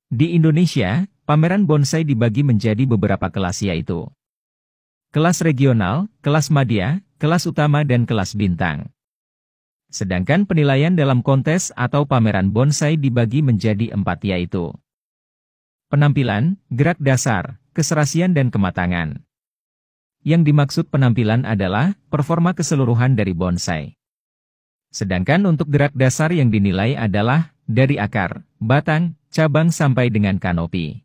Di Indonesia, pameran bonsai dibagi menjadi beberapa kelas yaitu kelas regional, kelas madya, kelas utama dan kelas bintang. Sedangkan penilaian dalam kontes atau pameran bonsai dibagi menjadi 4 yaitu penampilan, gerak dasar, keserasian dan kematangan. Yang dimaksud penampilan adalah performa keseluruhan dari bonsai. Sedangkan untuk gerak dasar yang dinilai adalah dari akar, batang, cabang sampai dengan kanopi.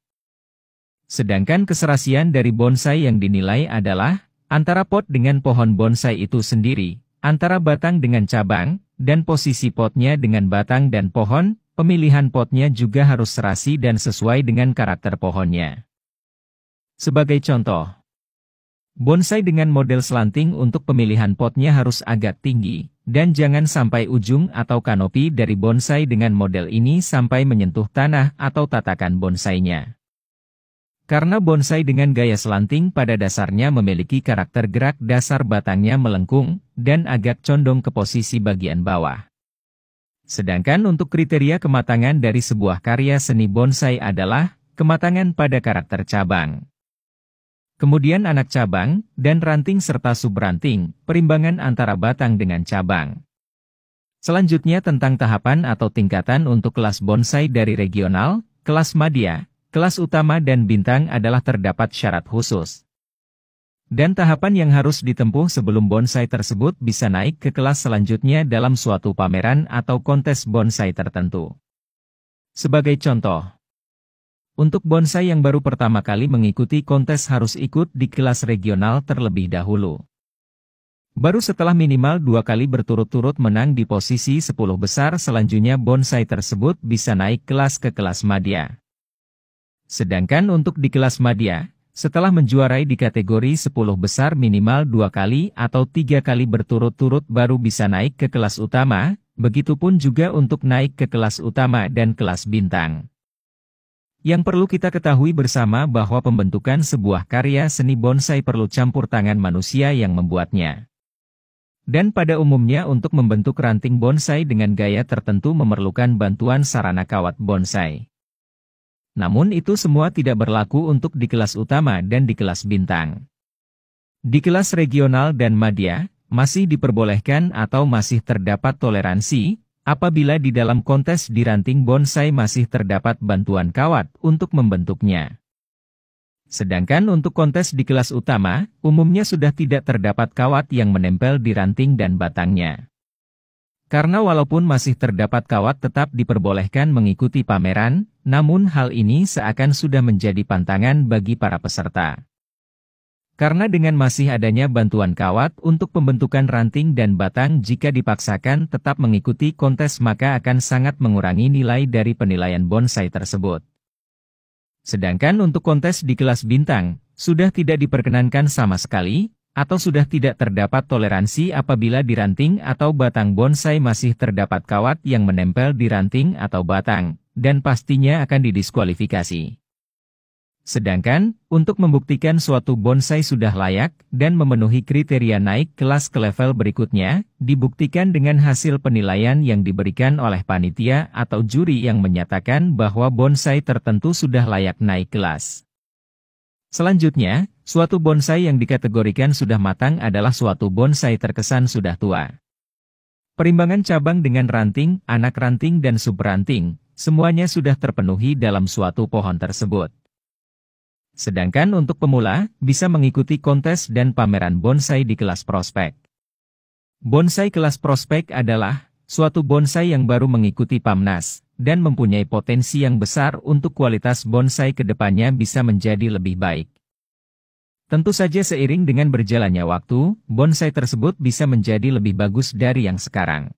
Sedangkan keserasian dari bonsai yang dinilai adalah antara pot dengan pohon bonsai itu sendiri, antara batang dengan cabang, dan posisi potnya dengan batang dan pohon. Pemilihan potnya juga harus serasi dan sesuai dengan karakter pohonnya. Sebagai contoh, bonsai dengan model slanting untuk pemilihan potnya harus agak tinggi, dan jangan sampai ujung atau kanopi dari bonsai dengan model ini sampai menyentuh tanah atau tatakan bonsainya. Karena bonsai dengan gaya slanting pada dasarnya memiliki karakter gerak dasar batangnya melengkung, dan agak condong ke posisi bagian bawah. Sedangkan untuk kriteria kematangan dari sebuah karya seni bonsai adalah kematangan pada karakter cabang. Kemudian anak cabang, dan ranting serta subranting, perimbangan antara batang dengan cabang. Selanjutnya tentang tahapan atau tingkatan untuk kelas bonsai dari regional, kelas madya, kelas utama dan bintang adalah terdapat syarat khusus. Dan tahapan yang harus ditempuh sebelum bonsai tersebut bisa naik ke kelas selanjutnya dalam suatu pameran atau kontes bonsai tertentu. Sebagai contoh, untuk bonsai yang baru pertama kali mengikuti kontes harus ikut di kelas regional terlebih dahulu. Baru setelah minimal 2 kali berturut-turut menang di posisi 10 besar selanjutnya bonsai tersebut bisa naik kelas ke kelas madya. Sedangkan untuk di kelas madya, setelah menjuarai di kategori 10 besar minimal 2 kali atau 3 kali berturut-turut baru bisa naik ke kelas utama, begitupun juga untuk naik ke kelas utama dan kelas bintang. Yang perlu kita ketahui bersama bahwa pembentukan sebuah karya seni bonsai perlu campur tangan manusia yang membuatnya. Dan pada umumnya untuk membentuk ranting bonsai dengan gaya tertentu memerlukan bantuan sarana kawat bonsai. Namun itu semua tidak berlaku untuk di kelas utama dan di kelas bintang. Di kelas regional dan madya, masih diperbolehkan atau masih terdapat toleransi, apabila di dalam kontes di ranting bonsai masih terdapat bantuan kawat untuk membentuknya. Sedangkan untuk kontes di kelas utama, umumnya sudah tidak terdapat kawat yang menempel di ranting dan batangnya. Karena walaupun masih terdapat kawat tetap diperbolehkan mengikuti pameran, namun hal ini seakan sudah menjadi pantangan bagi para peserta. Karena dengan masih adanya bantuan kawat untuk pembentukan ranting dan batang jika dipaksakan tetap mengikuti kontes maka akan sangat mengurangi nilai dari penilaian bonsai tersebut. Sedangkan untuk kontes di kelas bintang, sudah tidak diperkenankan sama sekali, atau sudah tidak terdapat toleransi apabila di ranting atau batang bonsai masih terdapat kawat yang menempel di ranting atau batang, dan pastinya akan didiskualifikasi. Sedangkan, untuk membuktikan suatu bonsai sudah layak dan memenuhi kriteria naik kelas ke level berikutnya, dibuktikan dengan hasil penilaian yang diberikan oleh panitia atau juri yang menyatakan bahwa bonsai tertentu sudah layak naik kelas. Selanjutnya, suatu bonsai yang dikategorikan sudah matang adalah suatu bonsai terkesan sudah tua. Perimbangan cabang dengan ranting, anak ranting dan subranting, semuanya sudah terpenuhi dalam suatu pohon tersebut. Sedangkan untuk pemula, bisa mengikuti kontes dan pameran bonsai di kelas prospek. Bonsai kelas prospek adalah suatu bonsai yang baru mengikuti PAMNAS, dan mempunyai potensi yang besar untuk kualitas bonsai ke depannya bisa menjadi lebih baik. Tentu saja seiring dengan berjalannya waktu, bonsai tersebut bisa menjadi lebih bagus dari yang sekarang.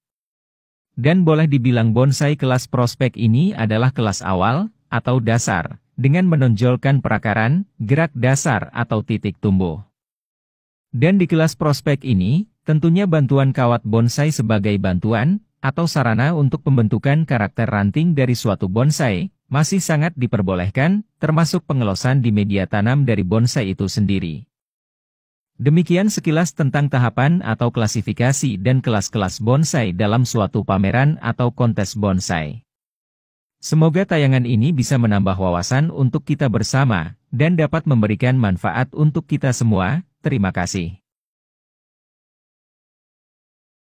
Dan boleh dibilang bonsai kelas prospek ini adalah kelas awal, atau dasar, dengan menonjolkan perakaran, gerak dasar atau titik tumbuh. Dan di kelas prospek ini, tentunya bantuan kawat bonsai sebagai bantuan, atau sarana untuk pembentukan karakter ranting dari suatu bonsai, masih sangat diperbolehkan, termasuk pengelosan di media tanam dari bonsai itu sendiri. Demikian sekilas tentang tahapan atau klasifikasi dan kelas-kelas bonsai dalam suatu pameran atau kontes bonsai. Semoga tayangan ini bisa menambah wawasan untuk kita bersama, dan dapat memberikan manfaat untuk kita semua. Terima kasih.